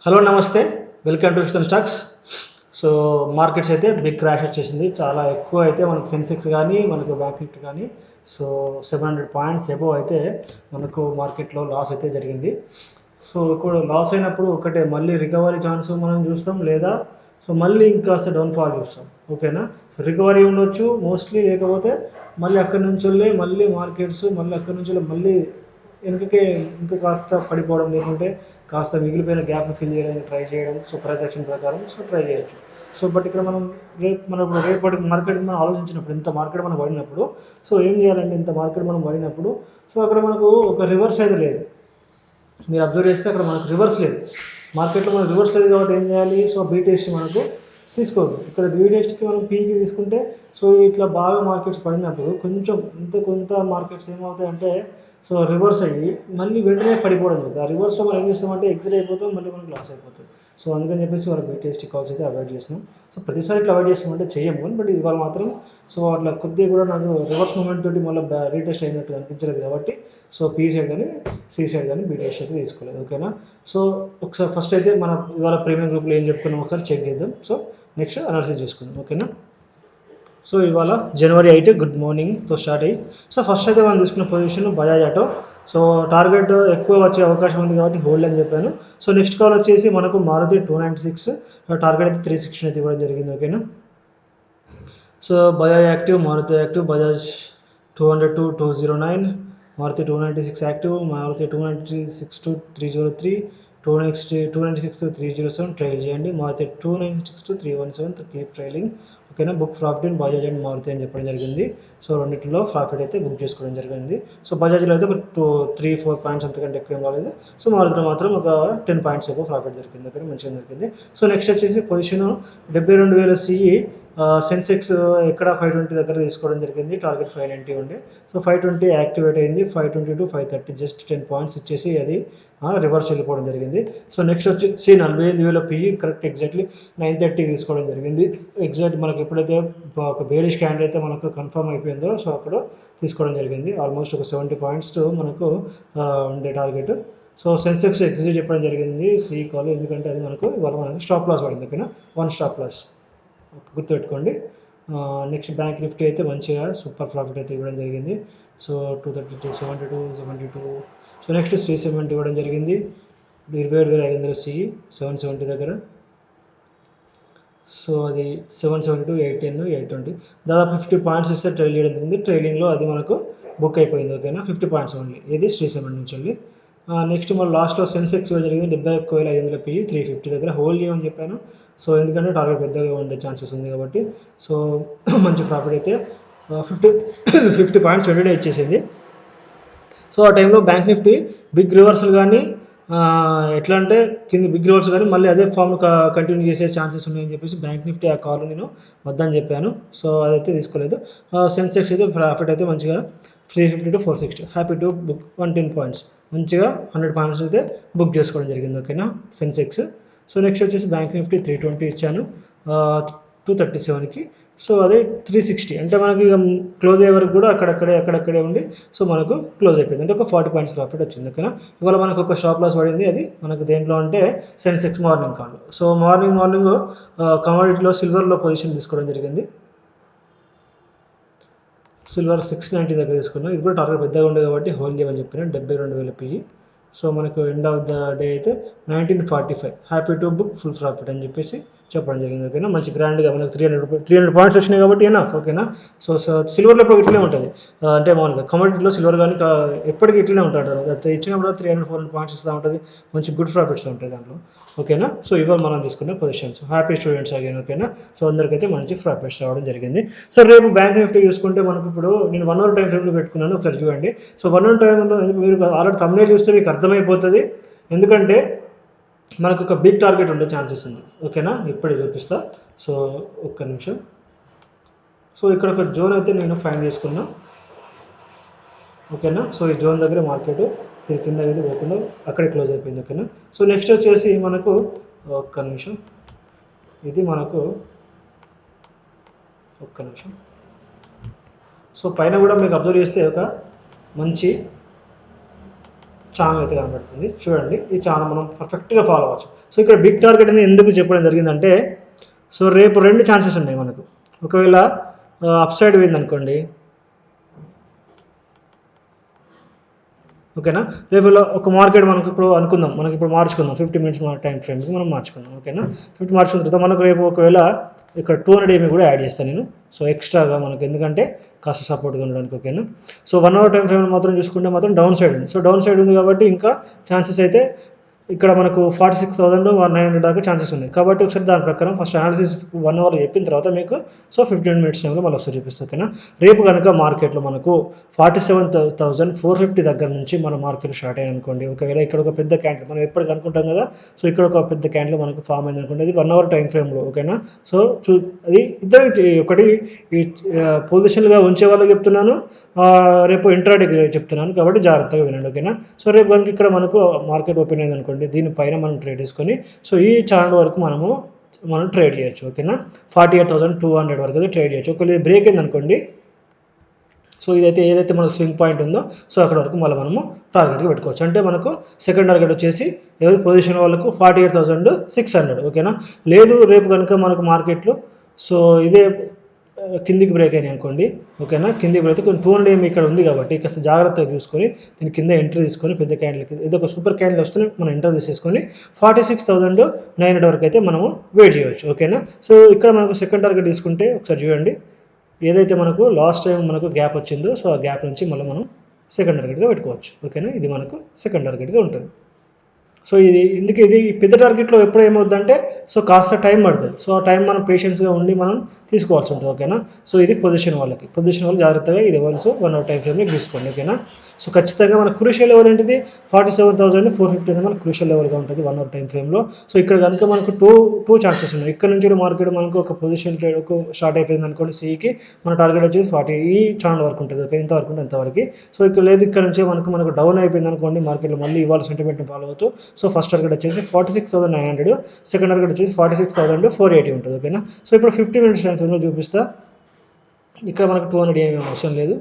Hello నమస్తే, welcome to Vishnu stocks. So markets అయితే big crash వచ్చేసింది. చాలా ఎక్కువ అయితే మనకు సెన్సెక్స్ కానీ మనకు బ్యాంక్ నిఫ్టీ కానీ 700 పాయింట్స్ అబోవ్ అయితే మనకు మార్కెట్లో లాస్ అయితే జరిగింది. సో ఇప్పుడు లాస్ అయినప్పుడు ఒకటే మళ్ళీ రికవరీ ఛాన్స్ మనం చూస్తాం, లేదా మళ్ళీ ఇంకాస్త డౌన్ఫాల్ చూస్తాం. ఓకేనా, రికవరీ ఉండొచ్చు మోస్ట్లీ, లేకపోతే మళ్ళీ అక్కడి నుంచి మళ్ళీ మార్కెట్స్ మళ్ళీ అక్కడి నుంచి మళ్ళీ వెనుకకే ఇంకా కాస్త పడిపోవడం, లేకుంటే కాస్త మిగిలిపోయిన గ్యాప్ని ఫిల్ చేయడానికి ట్రై చేయడం. సో ప్రొజెక్షన్ ప్రకారం ట్రై చేయొచ్చు. బట్ ఇక్కడ మనం రేపటి మార్కెట్ మనం ఆలోచించినప్పుడు, ఇంత మార్కెట్ మనం పడినప్పుడు ఏం చేయాలంటే, ఇంత మార్కెట్ మనం పడినప్పుడు అక్కడ మనకు ఒక రివర్స్ అయితే లేదు. మీరు అబ్జర్వ్ చేస్తే అక్కడ మనకు రివర్స్ లేదు, మార్కెట్లో మనకు రివర్స్ లేదు. కాబట్టి ఏం చేయాలి? బీటెస్ట్ మనకు తీసుకోవద్దు. ఇక్కడ బీటెస్ట్కి మనం పీకి తీసుకుంటే ఇట్లా బాగా మార్కెట్స్ పడినప్పుడు కొంత మార్కెట్స్ ఏమవుతాయంటే రివర్స్ అయ్యి మళ్ళీ వెంటనే పడిపోవడం జరుగుతుంది. ఆ రివర్స్లో మనం ఏం చేస్తామంటే ఎగ్జిట్ అయిపోతాం, మళ్ళీ మనకి లాస్ అయిపోతుంది. అందుకని చెప్పేసి వాళ్ళ బీటెస్ట్ కాల్స్ అయితే అవాయిడ్ చేస్తున్నాం. ప్రతిసారి ఇట్లా అవాయిడ్ చేస్తామంటే చేయము, బట్ ఇవాళ మాత్రం అట్లా కొద్దిగా కూడా నాకు రివర్స్ మూమెంట్ తోటి మళ్ళీ రీటెస్ట్ అయినట్టు అనిపించలేదు. కాబట్టి పీ సైడ్ కానీ సి సైడ్ కానీ బీటెస్ట్ అయితే తీసుకోలేదు. ఓకేనా, ఒకసారి ఫస్ట్ అయితే మన ఇవాళ ప్రీమియం గ్రూప్లో ఏం చెప్పుకున్నాం ఒకసారి చెక్ చేద్దాం. నెక్స్ట్ అనాలిసిస్ చేసుకుందాం. ఓకేనా, ఇవాళ జనవరి 8 గుడ్ మార్నింగ్తో స్టార్ట్ అయ్యి ఫస్ట్ అయితే మనం తీసుకున్న పొజిషన్ బజాజ్ ఆటో. టార్గెట్ ఎక్కువ వచ్చే అవకాశం ఉంది కాబట్టి హోల్డ్ అని చెప్పాను. నెక్స్ట్ కాల్ వచ్చేసి మనకు మారుతి 296, టార్గెట్ అయితే 316 అయితే ఇవ్వడం జరిగింది. ఓకేనా, Bajaj active, Maruti active, Bajaj 200 to 209, Maruti 296 active, Maruti 296 to 303, 296 to 307 trail చేయండి. Maruti 296 to 317 keep trailing. ఓకేనా, book profit in Bajaj and Maruti అని చెప్పడం జరిగింది. రెండింటిలో ప్రాఫిట్ అయితే బుక్ చేసుకోవడం జరిగింది. బజాజ్లో అయితే ఒక 3-4 పాయింట్స్ అంతకంటే ఎక్కువ ఏం కాలేదు. మారుతిలో మాత్రం ఒక 10 పాయింట్స్ ఎక్కువ ప్రాఫిట్ దొరికింది. ఓకే, మంచిగా దొరికింది. నెక్స్ట్ వచ్చేసి పొజిషన్ 72,000 సిఈ. సెన్సెక్స్ ఎక్కడ 520 దగ్గర తీసుకోవడం జరిగింది. టార్గెట్ 590 ఉండే. 520 యాక్టివేట్ అయింది. 520 to 530 జస్ట్ 10 పాయింట్స్ ఇచ్చేసి అది రివర్స్ వెళ్ళిపోవడం జరిగింది. నెక్స్ట్ వచ్చేసి 48,000 పిఈ కరెక్ట్ ఎగ్జాక్ట్లీ 930 తీసుకోవడం జరిగింది. ఎగ్జాక్ట్ మనకు ఎప్పుడైతే ఒక బేరిష్ క్యాండిల్ అయితే మనకు కన్ఫర్మ్ అయిపోయిందో అక్కడ తీసుకోవడం జరిగింది. ఆల్మోస్ట్ ఒక 70 పాయింట్స్ మనకు ఉండే టార్గెట్. సెన్సెక్స్ ఎగ్జిట్ చెప్పడం జరిగింది సి కాల్, ఎందుకంటే అది మనకు స్టాప్ లాస్ పడింది. ఓకేనా, 1 స్టాప్ లాస్ గుర్తుపెట్టుకోండి. నెక్స్ట్ బ్యాంక్ నిఫ్టీ అయితే మంచిగా సూపర్ ప్రాఫిట్ అయితే ఇవ్వడం జరిగింది. 232, 72. నెక్స్ట్ 370 ఇవ్వడం జరిగింది. 27,500 సిఈ 770 దగ్గర. అది 772, 810, 820 దాదాపు 50 పాయింట్స్ ఇస్తే ట్రైల్ చేయడం జరిగింది. ట్రైలింగ్లో అది మనకు బుక్ అయిపోయింది. ఓకేనా, 50 పాయింట్స్ ఓన్లీ. ఇది 370 నుంచి వెళ్ళి. నెక్స్ట్ మన లాస్ట్లో సెన్సెక్స్ జరిగింది 71,500 పిఈ 350 దగ్గర హోల్డ్ చేయమని చెప్పాను. ఎందుకంటే టార్గెట్ పెద్దగా ఉండే ఛాన్సెస్ ఉంది కాబట్టి. మంచి ప్రాఫిట్ అయితే 50 పాయింట్స్ వెంటనే ఇచ్చేసింది. ఆ టైంలో బ్యాంక్ నిఫ్టీ బిగ్ రివర్సల్ కానీ ఎట్లా అంటే కింద బిగ్ రివర్స్ కానీ మళ్ళీ అదే ఫామ్ కంటిన్యూ చేసే ఛాన్సెస్ ఉన్నాయని చెప్పేసి బ్యాంక్ నిఫ్టీ ఆ కాల్ నేను వద్దని చెప్పాను. అదైతే తీసుకోలేదు. సెన్సెక్స్ అయితే ప్రాఫిట్ అయితే మంచిగా 350 to 460 happy to book 110 points మంచిగా 100 పాయింట్స్ అయితే బుక్ చేసుకోవడం జరిగింది. ఓకేనా, సెన్సెక్స్. నెక్స్ట్ వచ్చేసి బ్యాంక్ నిఫ్టీ 320 ఇచ్చాను 237కి. అదే 360 అంటే మనకి క్లోజ్ అయ్యే వరకు కూడా అక్కడక్కడే ఉండి మనకు క్లోజ్ అయిపోయింది. అంటే ఒక 40 పాయింట్స్ ప్రాఫిట్ వచ్చింది. ఓకేనా, ఇవాళ మనకు ఒక స్టాప్ లాస్ పడింది. అది మనకు దేంట్లో అంటే సెన్సెక్స్ మార్నింగ్ కాల్. మార్నింగ్ కమోడిటీలో సిల్వర్లో పొజిషన్ తీసుకోవడం జరిగింది. సిల్వర్ 690 దగ్గర తీసుకున్నాం. ఇది కూడా టార్గెట్ పెద్దగా ఉండే కాబట్టి హోల్డ్ చేయమని చెప్పిన 72,000 పిఈ. మనకు ఎండ్ ఆఫ్ ద డే అయితే 1945 happy to book full profit అని చెప్పేసి చెప్పడం జరిగింది. ఓకేనా, మంచి గ్రాండ్గా మనకు 300 పాయింట్స్ వచ్చినాయి కాబట్టి ఎనఫ్. ఓకేనా, సిల్వర్లో ఇప్పుడు ఇట్లనే ఉంటుంది. అంటే మామూలుగా కమోడిటీలో సిల్వర్ కానీ ఎప్పటికీ ఇట్లనే ఉంటాడు. ఇచ్చినప్పుడు 300-400 పాయింట్స్ ఇస్తూ ఉంటుంది. మంచి గుడ్ ప్రాఫిట్స్ ఉంటాయి దాంట్లో. ఓకేనా, ఇవాళ మనం తీసుకున్న పొజిషన్స్ హ్యాపీ స్టూడెంట్స్ అగైన్. ఓకేనా, అందరికైతే మంచి ప్రాఫిట్స్ రావడం జరిగింది. రేపు బ్యాంక్ నిఫ్టీ చూసుకుంటే మనకు ఇప్పుడు నేను 1 అవర్ టైం ఫ్రేమ్లో పెట్టుకున్నాను, ఒకసారి చూడండి. 1 అవర్ టైంలో మీరు ఆల్రెడీ thumbnail చూస్తే మీకు అర్థమైపోతుంది. ఎందుకంటే మనకు ఒక బిగ్ టార్గెట్ ఉండే ఛాన్సెస్ ఉంది. ఓకేనా, ఇప్పుడే చూపిస్తా. ఒక్క నిమిషం. ఇక్కడ ఒక జోన్ అయితే నేను ఫైండ్ చేసుకున్నా. ఓకేనా, ఈ జోన్ దగ్గర మార్కెట్ కింద అయితే పోకుండా అక్కడే క్లోజ్ అయిపోయింది. ఓకేనా, నెక్స్ట్ వచ్చేసి మనకు ఒక్క నిమిషం. ఇది మనకు ఒక్క నిమిషం. పైన కూడా మీకు అబ్జర్వ్ చేస్తే ఒక మంచి ఛానల్ అయితే కనబడుతుంది చూడండి. ఈ ఛానల్ మనం పర్ఫెక్ట్గా ఫాలో అవ్వచ్చు. సో ఇక్కడ బిగ్ టార్గెట్ అని ఎందుకు చెప్పడం జరిగిందంటే, సో రేపు 2 ఛాన్సెస్ ఉన్నాయి మనకు. ఒకవేళ అప్ సైడ్ పోయిందనుకోండి, ఓకేనా, రేపు ఒక మార్కెట్ మనకు ఇప్పుడు అనుకుందాం, మనకి ఇప్పుడు మార్చుకుందాం 50 మినిట్స్ టైం ఫ్రేమ్కి మనం మార్చుకుందాం, ఓకేనా. 50 మార్చుకున్న తర్వాత మనకు రేపు ఒకవేళ ఇక్కడ 200 EMA కూడా యాడ్ చేస్తాను నేను, సో ఎక్స్ట్రాగా మనకు, ఎందుకంటే కాస్త సపోర్ట్గా ఉండడానికి, ఓకేనా. సో 1 అవర్ టైం ఫ్రేమ్ మాత్రం చూసుకుంటే మాత్రం డౌన్ సైడ్ ఉంది. సో డౌన్ సైడ్ ఉంది కాబట్టి ఇంకా ఛాన్సెస్ అయితే ఇక్కడ మనకు 46,900 దాకా ఛాన్సెస్ ఉన్నాయి. కాబట్టి ఒకసారి దాని ప్రకారం ఫస్ట్ అనాలిసిస్ 1 అవర్ చెప్పిన తర్వాత మీకు సో 15 మినిట్స్ టైంలో మళ్ళీ ఒకసారి చూపిస్తాను, ఓకేనా. రేపు కనుక మార్కెట్లో మనకు 47,450 దగ్గర నుంచి మన మార్కెట్ స్టార్ట్ అయ్యి అనుకోండి, ఒకవేళ ఇక్కడ ఒక పెద్ద క్యాండిల్ మనం ఎప్పటికీ అనుకుంటాం కదా, సో ఇక్కడ ఒక పెద్ద క్యాండిల్ మనకు ఫామ్ అయింది అనుకోండి, అది 1 అవర్ టైం ఫ్రేమ్లో, ఓకేనా. సో అది ఇద్దరు ఒకటి ఈ పొజిషన్గా ఉంచే వాళ్ళకి చెప్తున్నాను, రేపు ఇంట్రాడేకి చెప్తున్నాను, కాబట్టి జాగ్రత్తగా వినండి, ఓకేనా. సో రేపు కనుక ఇక్కడ మనకు మార్కెట్ ఓపెన్ అయింది అనుకోండి, దీనిపైన మనం ట్రేడ్ చేసుకొని సో ఈ ఛానల్ వరకు మనం ట్రేడ్ చేయొచ్చు, ఓకేనా. 48,200 వరకు అయితే ట్రేడ్ చేయొచ్చు. ఒకవేళ బ్రేక్ అయింది అనుకోండి, సో ఏదైతే మనకు స్వింగ్ పాయింట్ ఉందో సో అక్కడ వరకు మళ్ళీ మనము టార్గెట్గా పెట్టుకోవచ్చు. అంటే మనకు సెకండ్ టార్గెట్ వచ్చేసి ఏదైతే పొజిషన్ వాళ్ళకు 48,600, ఓకేనా. లేదు రేపు కనుక మనకు మార్కెట్లో సో ఇదే కిందికి బ్రేక్ అయినాయి అనుకోండి, ఓకేనా, కిందికి బ్రేక్ కొంచెం 200 EMA ఇక్కడ ఉంది కాబట్టి కాస్త జాగ్రత్తగా చూసుకొని దీని కింద ఎంట్రీ తీసుకొని పెద్ద క్యాండిల్కి ఏదో ఒక సూపర్ క్యాండిల్ వస్తే మనం ఎంట్రీ తీసేసుకొని 46,900 వరకు అయితే మనము వెయిట్ చేయవచ్చు, ఓకేనా. సో ఇక్కడ మనకు సెకండ్ టార్గెట్ తీసుకుంటే ఒకసారి చూడండి, ఏదైతే మనకు లాస్ట్ టైం మనకు గ్యాప్ వచ్చిందో సో ఆ గ్యాప్ నుంచి మళ్ళీ మనం సెకండ్ టార్గెట్గా పెట్టుకోవచ్చు, ఓకేనా. ఇది మనకు సెకండ్ టార్గెట్గా ఉంటుంది. సో ఇది పెద్ద టార్గెట్లో ఎప్పుడు ఏమవుతుందంటే సో కాస్త టైం పడుతుంది. సో ఆ టైం మనం పేషెన్స్గా ఉండి మనం తీసుకోవాల్సి ఉంటుంది, ఓకేనా. సో ఇది పొజిషన్ వాళ్ళు జాగ్రత్తగా ఈ లెవెల్స్ 1 అవర్ టైం ఫ్రేమ్లో తీసుకోండి, ఓకేనా. సో ఖచ్చితంగా మన క్రూషియల్ లెవెల్ ఏంటిది 47,450 అనేది మన క్రూషియల్ లెవెల్గా ఉంటుంది 1 అవర్ టైం ఫ్రేమ్లో. సో ఇక్కడ కనుక మనకు టూ ఛాన్సెస్ ఉన్నాయి. ఇక్కడ నుంచి మార్కెట్ మనకు ఒక పొజిషన్ ట్రేడ్ స్టార్ట్ అయిపోయింది అనుకోండి, సిఈకి మన టార్గెట్ వచ్చేసి 40 ఈ ఛానల్ వరకు ఉంటుంది, ఓకే, ఇంతవరకు ఉంటుంది అంతవరకు. సో ఇక్కడ లేదు ఇక్కడ నుంచి మనకు డౌన్ అయిపోయింది అనుకోండి, మార్కెట్లో మళ్ళీ ఇవాళ సెంటిమెంట్ని ఫాలో అవుతూ సో ఫస్ట్ టార్గెట్ వచ్చేసి 46,900, సెకండ్ టార్గెట్ వచ్చేసి 46,480 ఉంటుంది, ఓకేనా. సో ఇప్పుడు 50 మినిట్స్ టైం ఫ్రేమ్లో చూపిస్తా. ఇక్కడ మనకు 200 ఏమీ అవసరం లేదు,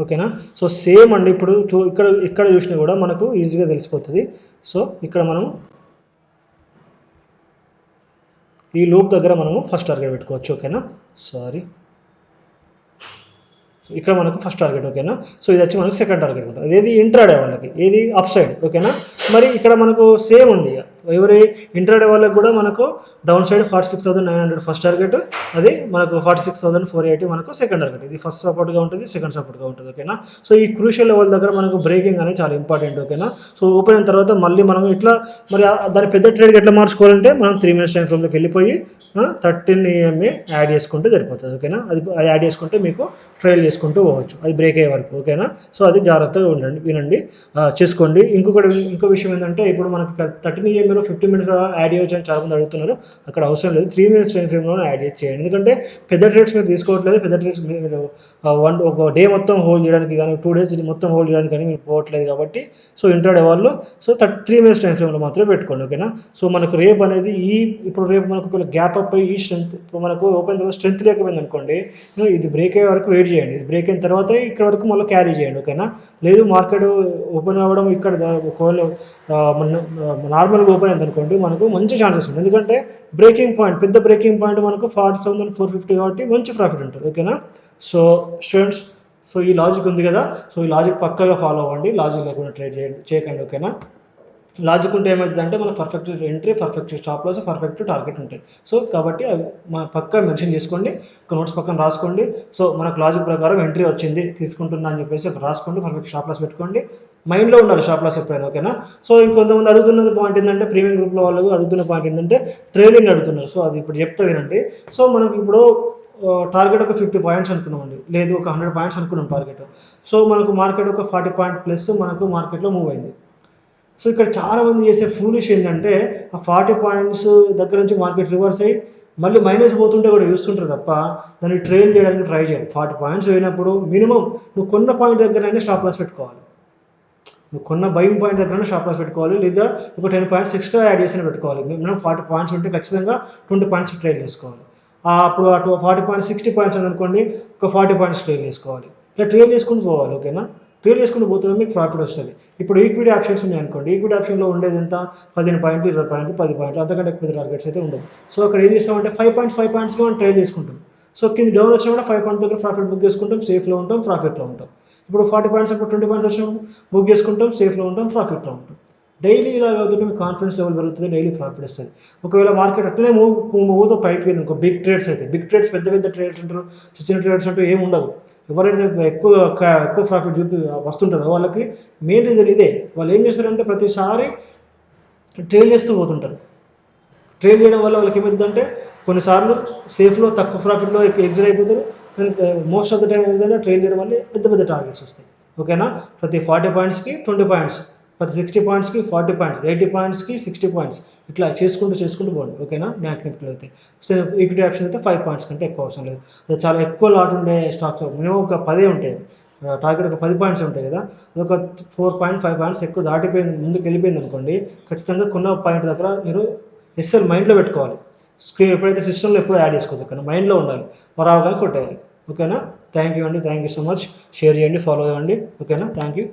ఓకేనా. సో సేమ్ అండి, ఇప్పుడు ఇక్కడ చూసినా కూడా మనకు ఈజీగా తెలిసిపోతుంది. సో ఇక్కడ మనం ఈ లూప్ దగ్గర మనము ఫస్ట్ టార్గెట్ పెట్టుకోవచ్చు, ఓకేనా. ఇక్కడ మనకు ఫస్ట్ టార్గెట్, ఓకేనా. సో ఇది వచ్చి మనకు సెకండ్ టార్గెట్ ఉంటుంది, ఏది ఇంట్రాడే వాళ్ళకి, ఏది అప్ సైడ్, ఓకేనా. మరి ఇక్కడ మనకు సేమ్ ఉంది, ఎవరి ఇంట్రాడే వాళ్ళకి కూడా మనకు డౌన్ సైడ్ 46,900 ఫస్ట్ టార్గెట్, అది మనకు 46,480 మనకు సెకండ్ టార్గెట్. ఇది ఫస్ట్ సపోర్ట్గా ఉంటుంది, సెకండ్ సపోర్ట్గా ఉంటుంది, ఓకేనా. సో ఈ క్రూషియల్ లెవెల్ దగ్గర మనకు బ్రేకింగ్ అనేది చాలా ఇంపార్టెంట్, ఓకేనా. సో ఓపెన్ అయిన తర్వాత మళ్ళీ మనం ఇట్లా మరి దాని పెద్ద ట్రేడ్కి ఎట్లా మార్చుకోవాలంటే మనం 3 మినిట్స్ టైం ఫ్రేమ్లోకి వెళ్ళిపోయి 13 EMA యాడ్ చేసుకుంటే సరిపోతుంది, ఓకేనా. అది యాడ్ చేసుకుంటే మీకు ట్రైల్ చేసుకుంటూ పోవచ్చు, అది బ్రేక్ అయ్యే వరకు, ఓకేనా. సో అది జాగ్రత్తగా వినండి చేసుకోండి. ఇంకో విషయం ఏంటంటే ఇప్పుడు మనకి 13 EMAలో 50 మినిట్స్ యాడ్ చేయొచ్చు అని చాలామంది అడుగుతున్నారు. అక్కడ అవసరం లేదు, 3 మినిట్స్ టైం ఫ్రేమ్లోనే యాడ్ చేయండి. ఎందుకంటే పెద్ద ట్రేడ్స్ మీరు తీసుకోవట్లేదు, పెద్ద ట్రేడ్స్ మీరు ఒక డే మొత్తం హోల్డ్ చేయడానికి కానీ 2 days మొత్తం హోల్డ్ చేయడానికి కానీ మీరు పోవట్లేదు కాబట్టి సో ఇంట్రాడే వాళ్ళు సో 3 మినిట్స్ టైం ఫ్రేమ్లో మాత్రమే పెట్టుకోండి, ఓకేనా. సో మనకు రేపు అనేది ఇప్పుడు రేపు మనకు గ్యాప్ అప్ అయ్యి ఈ స్ట్రెంత్ ఇప్పుడు మనకు ఓపెన్ తర్వాత స్ట్రెంత్ లేకపోయింది అనుకోండి, ఇది బ్రేక్ అయ్యే వరకు వెయిట్ చేయండి, ఇది బ్రేక్ అయిన తర్వాత ఇక్కడ వరకు మళ్ళీ క్యారీ చేయండి, ఓకేనా. లేదు మార్కెట్ ఓపెన్ అవ్వడం ఇక్కడ ఒకవేళ నార్మల్గా ఓపెన్ అయింది అనుకోండి, మనకు మంచి ఛాన్సెస్ ఉంది, ఎందుకంటే బ్రేకింగ్ పాయింట్ పెద్ద బ్రేకింగ్ పాయింట్ మనకు 47,450 కాబట్టి మంచి ప్రాఫిట్ ఉంటుంది, ఓకేనా. సో స్టూడెంట్స్, సో ఈ లాజిక్ ఉంది కదా, సో ఈ లాజిక్ పక్కగా ఫాలో అవ్వండి, లాజిక్ లేకుండా ట్రేడ్ చేయకండి, ఓకేనా. లాజిక్ ఉంటే ఏమవుతుందంటే మన perfect entry, perfect stop loss, perfect target ఉంటాయి. సో కాబట్టి అవి మన పక్కా మెన్షన్ చేసుకోండి, ఒక నోట్స్ పక్కన రాసుకోండి. సో మనకు లాజిక్ ప్రకారం ఎంట్రీ వచ్చింది తీసుకుంటున్నా అని చెప్పేసి అక్కడ రాసుకోండి, పర్ఫెక్ట్ స్టాప్ లాస్ పెట్టుకోండి, మైండ్లో ఉండాలి స్టాప్ లాస్ ఎప్పుడైనా, ఓకేనా. సో ఇంకొంతమంది అడుగుతున్నది పాయింట్ ఏంటంటే ప్రీమియం గ్రూప్లో వాళ్ళు అడుగుతున్న పాయింట్ ఏంటంటే ట్రైలింగ్ అడుగుతున్నారు. సో అది ఇప్పుడు చెప్తా వినండి. సో మనకి ఇప్పుడు టార్గెట్ ఒక 50 పాయింట్స్ అనుకున్నామండి, లేదు ఒక 100 పాయింట్స్ అనుకున్నాం టార్గెట్. సో మనకు మార్కెట్ ఒక 40 పాయింట్ ప్లస్ మనకు మార్కెట్లో మూవ్ అయింది. సో ఇక్కడ చాలామంది చేసే ఫూలిష్ ఏంటంటే ఆ 40 పాయింట్స్ దగ్గర నుంచి మార్కెట్ రివర్స్ అయ్యి మళ్ళీ మైనస్ పోతుంటే కూడా చూస్తుంటారు తప్ప దాన్ని ట్రైల్ చేయడానికి ట్రై చేయాలి. 40 పాయింట్స్ పోయినప్పుడు మినిమం నువ్వు కొన్న పాయింట్ దగ్గరైనా స్టాప్ లాస్ పెట్టుకోవాలి, నువ్వు కొన్న బయింగ్ పాయింట్ దగ్గరైనా స్టాప్ లాస్ పెట్టుకోవాలి, లేదా ఒక 10 పాయింట్స్ ఎక్స్ట్రా యాడ్ చేసినా పెట్టుకోవాలి. మినిమం 40 పాయింట్స్ ఉంటే ఖచ్చితంగా 20 పాయింట్స్ ట్రైల్ చేసుకోవాలి. అప్పుడు అటు 40 పాయింట్స్ 60 పాయింట్స్ అనుకోండి, ఒక 40 పాయింట్స్ ట్రైల్ చేసుకోవాలి, ఇలా ట్రైల్ చేసుకుంటూ పోవాలి, ఓకేనా. ట్రేడ్ చేసుకుంటూ పోతున్నా మీకు ప్రాఫిట్ వస్తుంది. ఇప్పుడు ఈక్విటీ ఆప్షన్స్ ఉన్నాయి అనుకోండి, ఈక్విటీ ఆప్షన్లో ఉండేది ఎంత 15 పాయింట్లు 20 పాయింట్లు 10 పాయింట్లు అంతకంటే ఎక్కువ టార్గెట్స్ అయితే ఉండవు. సో అక్కడ ఏం చేస్తామంటే 5 పాయింట్స్గా మనం ట్రేడ్ చేసుకుంటాం. సో కింద డౌన్ వచ్చినా కూడా 5 పాయింట్స్ దగ్గర ప్రాఫిట్ బుక్ చేసుకుంటాం, సేఫ్లో ఉంటాం, ప్రాఫిట్లో ఉంటాం. ఇప్పుడు 40 పాయింట్స్ అప్పుడు 20 పాయింట్స్ వచ్చినా బుక్ చేసుకుంటాం, సేఫ్లో ఉంటాం, ప్రాఫిట్లో ఉంటాం. డైలీ ఇలా అవుతుంటే మీకు కాన్ఫిడెన్స్ లెవెల్ పెరుగుతుంది, డైలీ ప్రాఫిట్ వస్తుంది. ఒకవేళ మార్కెట్ అట్లనే మూవ్తో పైకి పోయింది ఇంకో బిగ్ ట్రేడ్స్ అయితే, బిగ్ ట్రేడ్స్ పెద్ద పెద్ద ట్రేడ్స్ అంటారు, చిన్న ట్రేడ్స్ అంటూ ఏమి ఉండదు. ఎవరైతే ఎక్కువ ప్రాఫిట్ చూపి వస్తుంటుందో వాళ్ళకి మెయిన్ రీజన్ ఇదే. వాళ్ళు ఏం చేస్తారంటే ప్రతిసారి ట్రేడ్ చేస్తూ పోతుంటారు. ట్రేడ్ చేయడం వల్ల వాళ్ళకి ఏమవుతుందంటే కొన్నిసార్లు సేఫ్లో తక్కువ ప్రాఫిట్లో ఎగ్జిట్ అయిపోతారు. కానీ మోస్ట్ ఆఫ్ ద టైం ఏదైనా ట్రేడ్ చేయడం వల్ల పెద్ద పెద్ద టార్గెట్స్ వస్తాయి. ఓకేనా, ప్రతి 40 పాయింట్స్కి 20 పాయింట్స్, ప్రతి 60 పాయింట్స్కి 40 పాయింట్స్, 80 పాయింట్స్కి 60 పాయింట్స్, ఇట్లా చేసుకుంటూ పోండి. ఓకేనా, బ్యాంక్ నిఫ్టీలో అయితే ఈక్విటీ ఆప్షన్ అయితే 5 పాయింట్స్ కంటే ఎక్కువ అవసరం లేదు. అది చాలా ఎక్కువ లాట్ ఉండే స్టాక్స్ మినిమం ఒక 10 ఉంటాయి. టార్గెట్ ఒక 10 పాయింట్స్ ఉంటాయి కదా, అదొక 4 పాయింట్స్ ఎక్కువ దాటిపోయింది, ముందుకు వెళ్ళిపోయింది అనుకోండి, ఖచ్చితంగా కొన్న పాయింట్ దగ్గర మీరు ఎస్ఎల్ మైండ్లో పెట్టుకోవాలి. స్క్రీన్ ఎప్పుడైతే సిస్టంలో ఎప్పుడు యాడ్ చేసుకోవద్దు, కానీ మైండ్లో ఉండాలి, రావగానే కొట్టేయాలి. ఓకేనా, థ్యాంక్ యూ అండి, thank you so much. Share చేయండి, ఫాలో అవ్వండి. ఓకేనా, థ్యాంక్ యూ.